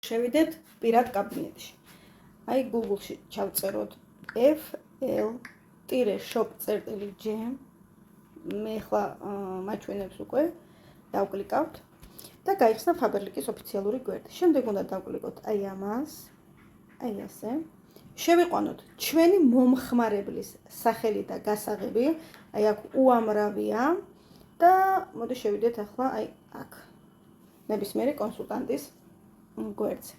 შევიდეთ პირად კაბინეტში. აი Google-ში ჩავწეროთ fl-shop.gem. მე ახლა მაჩვენებს უკვე დავკლიკავთ და გაიხსნა Faberlic-ის ოფიციალური გვერდი. შემდეგ უნდა დავკლიკოთ აი ამას. აი ასე. შევიყვანოთ ჩვენი მომხმარებლის სახელი და გასაღები. აი აქ უამრავია და მოდი შევიდეთ ახლა აი აქ. ნებისმიერი კონსულტანტის გვერდზე.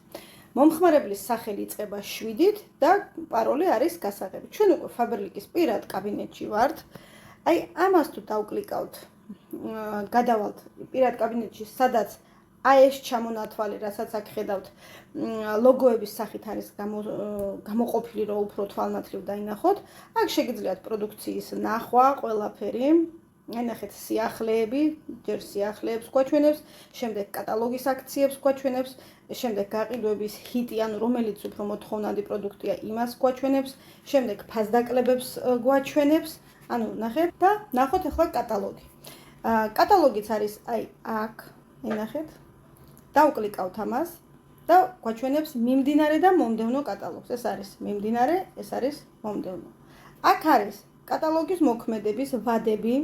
მომხმარებლის სახელი იწყება 7-ით და პაროლი არის გასაღები. ჩვენ უკვე Faberlic-ის პირად კაბინეტში ვართ. აი ამას თუ დავკლიკავთ, გადავალთ პირად კაბინეტში, სადაც აი ეს ჩამონათვალი, რასაც აქ ხედავთ, ლოგოების სახით არის გამოყოფილი, რომ უფრო თვალნათლივ დაინახოთ. აქ შეგიძლიათ პროდუქციის ნახვა, ყველაფერი. აი ნახეთ, სიახლეები, ჯერ სიახლეებს გვაჩვენებს, შემდეგ კატალოგის აქციებს გვაჩვენებს, შემდეგ გაყიდვების ჰიტი, ანუ რომელიც უფრო მოთხოვნადი პროდუქტია, იმას გვაჩვენებს, შემდეგ ფასდაკლებებს გვაჩვენებს. ანუ ნახეთ და ნახოთ ახლა კატალოგი. კატალოგიც არის აი აქ, აი ნახეთ. დავკლიკავთ ამას და გვაჩვენებს მიმდინარე და მომდევნო კატალოგს. ეს არის მიმდინარე, ეს არის მომდევნო. აქ არის კატალოგის მოქმედების ვადები.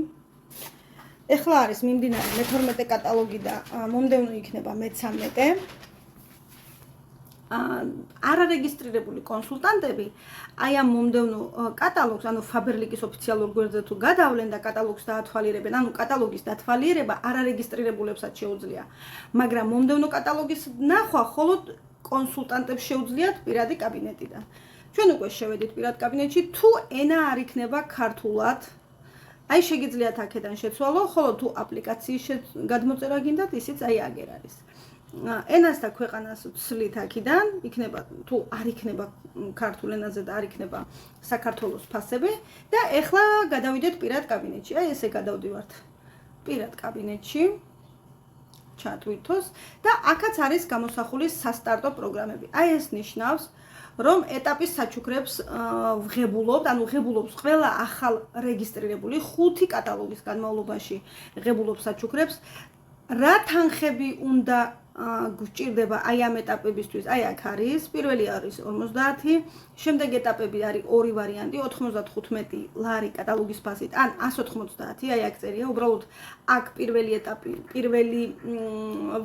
ეხლა არის მიმდინარე მე-12 კატალოგი და მომდევნო იქნება მე-13. არარეგისტრირებული კონსულტანტები აი ამ მომდევნო კატალოგს, ანუ Faberlic-ის ოფიციალურ გვერდზე თუ გადავლენ და კატალოგს დაათვალიერებენ, ანუ კატალოგის დათვალიერება არარეგისტრირებულებსაც შეუძლია, მაგრამ მომდევნო კატალოგის ნახვა მხოლოდ კონსულტანტებს შეუძლიათ პირადი კაბინეტიდან. ჩვენ უკვე შევედით პირად კაბინეტში, თუ ენა არ იქნება ქართულად, აი შეგიძლიათ აქედან შეცვალო, ხოლო თუ აპლიკაციის გადმოწერა გინდათ, ისიც აი აგერ არის. ენას და ქვეყანას ვცლით აქედან, იქნება თუ არ იქნება ქართულ ენაზე და არ იქნება საქართველოს ფასები და ეხლა გადავიდეთ პირად კაბინეტში. აი ესე გადავდივართ პირად კაბინეტში. ჩატვირთოს და აქაც არის გამოსახული სასტარტო პროგრამები. აი ეს ნიშნავს, რომ ეტაპის საჩუქრებს ვღებულობთ, ანუ ვღებულობს ყველა ახალ რეგისტრირებული 5 კატალოგის განმავლობაში ვღებულობს საჩუქრებს. რა თანხები უნდა გვჭირდება აი ამ ეტაპებისთვის? აი აქ არის, პირველი არის 50, შემდეგ ეტაპები არის ორი ვარიანტი, 95 ლარი კატალოგის ფასით, ან 190, აი აქ წერია, უბრალოდ აქ პირველი ეტაპი, პირველი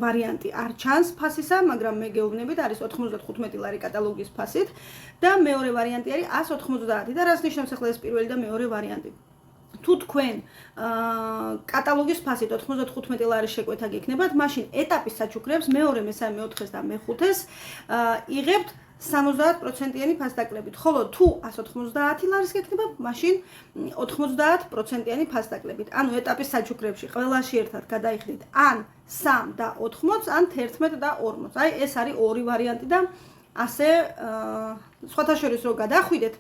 ვარიანტი არ ჩანს ფასისა, მაგრამ მე გეუბნებით, არის 95 ლარი კატალოგის ფასით და მეორე ვარიანტი არის 190 და რას ნიშნავს ახლა ეს პირველი და მეორე ვარიანტი? თუ თქვენ კატალოგის ფასით 95 ლარი შეკვეთა გექნებათ, მაშინ ეტაპის საჩუქრებს მეორე, მესამე, მეოთხეს და მეხუთეს იღებთ 70%-იანი ფასდაკლებით, ხოლო თუ 190 ლარის გექნება, მაშინ 90%-იანი ფასდაკლებით. ანუ ეტაპის საჩუქრებში ყველაში ერთად გადაიხდით ან 3 და 80, ან 11 და 40. აი ეს არის ორი ვარიანტი და ასე სხვათა შორის რო გადახვიდეთ,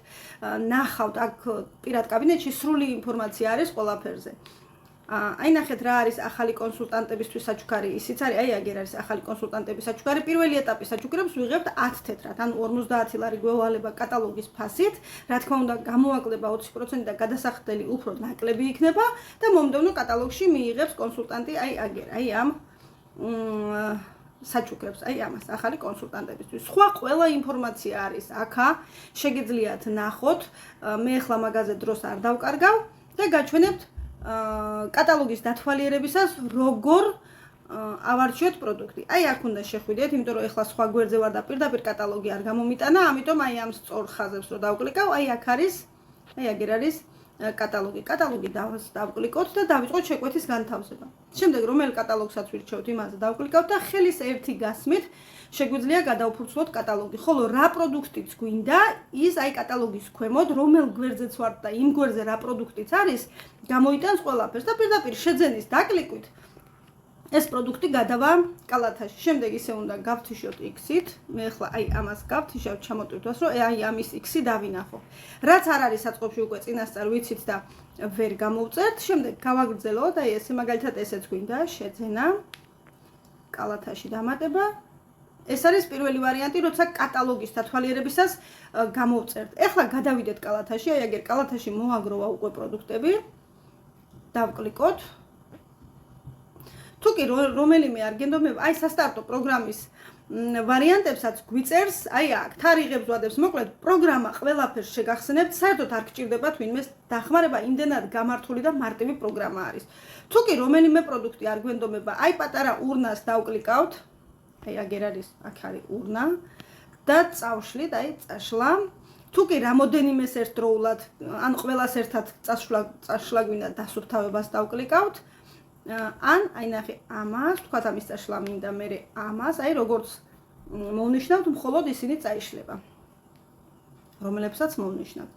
ნახავთ აქ პირად კაბინეტში სრული ინფორმაცია არის ყველაფერზე. აი ნახეთ რა არის ახალი კონსულტანტებისთვის საჩუქარი, ისიც არის, აი აგერ არის ახალი კონსულტანტების საჩუქარი. პირველი ეტაპის საჩუქრებს ვიღებთ 10 თეთრად, ანუ 50 ლარი გვევალება კატალოგის ფასით, რა თქმა უნდა გამოაკლება 20% და გადასახდელი უფრო ნაკლები იქნება და მომდევნო კატალოგში მიიღებს კონსულტანტი აი აგერ, აი ამ საჩუქრებს, აი ამას ახალი კონსულტანტებისთვის. სხვა ყველა ინფორმაცია არის აქა, შეგიძლიათ ნახოთ. მე ახლა მაგაზე დროს არ დავკარგავ და გაჩვენებთ კატალოგის დათვალიერებისას როგორ ავარჩიოთ პროდუქტი. აი აქ უნდა შეხვიდეთ, იმიტომ რომ ახლა სხვა გვერდზე ვარ და პირდაპირ კატალოგი არ გამომიტანა, ამიტომ აი ამ სწორ ხაზებს რო დავკლიკავ, აი აქ არის, აი აგერ არის კატალოგი. კატალოგი დავკლიკოთ და დავიწყოთ შეკვეთის განთავსება. შემდეგ რომელ კატალოგსაც ვირჩევთ, იმაზე დავკლიკავთ და ხელის ერთი გასმით შეგვიძლია გადავფურცლოთ კატალოგი. ხოლო რა პროდუქტიც გვინდა, ის აი კატალოგის ქვემოთ, რომელ გვერდზეც ვართ და იმ გვერდზე რა პროდუქტიც არის, გამოიტანს ყველაფერს და პირდაპირ შეძენის დაკლიკვით ეს პროდუქტი გადავა კალათაში. შემდეგ ისე უნდა გავთიშოთ X-ით. მე ახლა აი ამას გავთიშავ, ჩამოტვირთვას, რომ აი ამის X-ი დავინახო. რაც არ არის საწყობში უკვე წინასწარ ვიცით და ვერ გამოვწერთ. შემდეგ გავაგრძელოთ, აი ესე მაგალითად ესეც გვინდა, შეძენა, კალათაში დამატება. ეს არის პირველი ვარიანტი, როცა კატალოგის დათვალიერებისას გამოვწერთ. ეხლა გადავიდეთ კალათაში, აი აგერ კალათაში მოაგროვა უკვე პროდუქტები. დავკლიკოთ. თუ კი რომელიმე არ გენდომება, აი სასტარტო პროგრამის ვარიანტებსაც გვიწერს, აი აქ თარიღებს ვადებს, მოკლედ პროგრამა ყველაფერს შეგახსენებთ, საერთოდ არ გჭირდება თვინმეს დახმარება, იმდენად გამართული და მარტივი პროგრამა არის. თუ კი რომელიმე პროდუქტი არ გვენდომება, აი პატარა ურნას დავკლიკავთ, აი აგერ არის, აქ არის ურნა და წავშლით, აი წაშლა. თუ კი რამოდენიმეს ერთდროულად, ან ყველას ერთად წაშლა გვინდა დასუფთავებას დავკლიკავთ. ან აი ნახე ამას, თქვათ ამის წაშლა მინდა მე ამას, აი როგორც მოვნიშნავთ, მხოლოდ ისინი წაიშლება. რომელებსაც მოვნიშნავთ.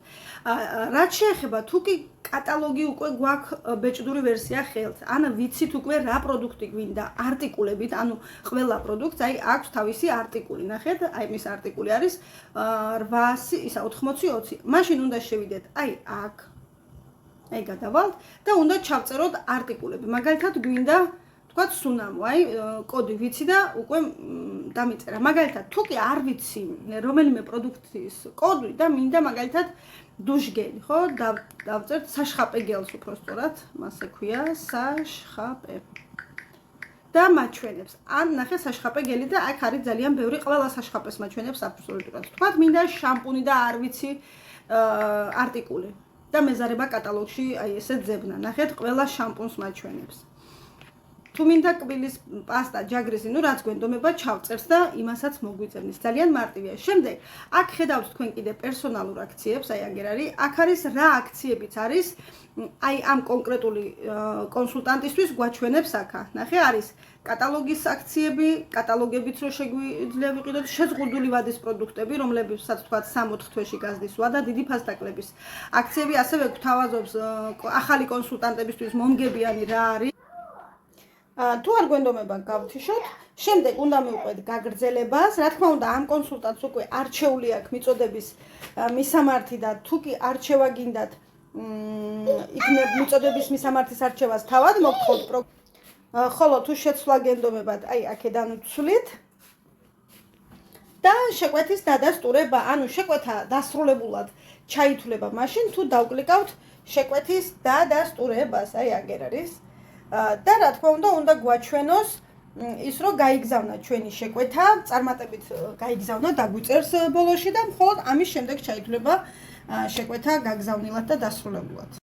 რაც შეეხება თუ კი კატალოგი უკვე გვაქვს ბეჭდური ვერსია ხელთ, ან ვიცით უკვე რა პროდუქტი გვინდა არტიკულებით, ანუ ყველა პროდუქტს აი აქვს თავისი არტიკული. ნახეთ, აი მის არტიკული არის 880. მაშინ უნდა შევიდეთ აი აქ. აი გადავალთ და უნდა ჩავწეროთ არტიკულები. მაგალითად გვინდა თქვათ სუნამო, აი კოდი ვიცი და უკვე დამიწერა. მაგალითად, თუ კი არ ვიცი რომელიმე პროდუქტის კოდი და მინდა მაგალითად დუშგელი, ხო? დავწერთ საშხაპე გელს უფრო სწორად, მას ექვია საშხაპე. და მაჩვენებს. ან ნახე საშხაპე გელი და აქ არის ძალიან ბევრი, ყველა საშხაპეს მაჩვენებს აბსოლუტურად. თქვათ მინდა შამპუნი და არ ვიცი არტიკული. და მეზარება კატალოგში აი ესე ძებნა. ნახეთ, ყველა შამპუნს მაჩვენებს. თუ მინდა კბილის პასტა, ჯაგრისი, ნუ რაც გვენდომება ჩავწერს და იმასაც მოგვიწერნის. ძალიან მარტივია. შემდეგ აქ ხედავთ თქვენ კიდე პერსონალურ აქციებს, აი აგერ არის. აქ არის რა აქციებიც არის, აი ამ კონკრეტული კონსულტანტისთვის გვაჩვენებს აქა. ნახე, არის კატალოგის აქციები, კატალოგებიც რო შეგვიძლია ვიყიდოთ, შეზღუდული ვადის პროდუქტები, რომლებსაც თქვათ 3-4 თვეში გაზრდის ვადა, დიდი ფასტაკლების აქციები, ასევე გვთავაზობს ახალი კონსულტანტებისთვის მომგებიანი რა არის. თუ არ გვენდომება გავთიშოთ, შემდეგ უნდა მივყვეთ გაგრძელებას. რა თქმა უნდა, ამ კონსულტანტს უკვე არჩეული აქვს მიწოდების მისამართი და თუ კი არჩევა გინდათ, იქნებ მიწოდების მისამართის არჩევას თავად მოგთხოვთ. ხოლო თუ შეცვლა გენდომებათ, აი აქედან ვცვლით და შეკვეთის დადასტურება, ანუ შეკვეთა დასრულებულად ჩაითვლება მაშინ, თუ დავკლიკავთ შეკვეთის დადასტურებას, აი აგერ არის. და რა თქმა უნდა გვაჩვენოს ის რომ გაიგზავნა ჩვენი შეკვეთა, წარმატებით გაიგზავნა, დაგვიწერს ბოლოში და მხოლოდ ამის შემდეგ ჩაითვლება შეკვეთა გაგზავნილად და დასრულებულად.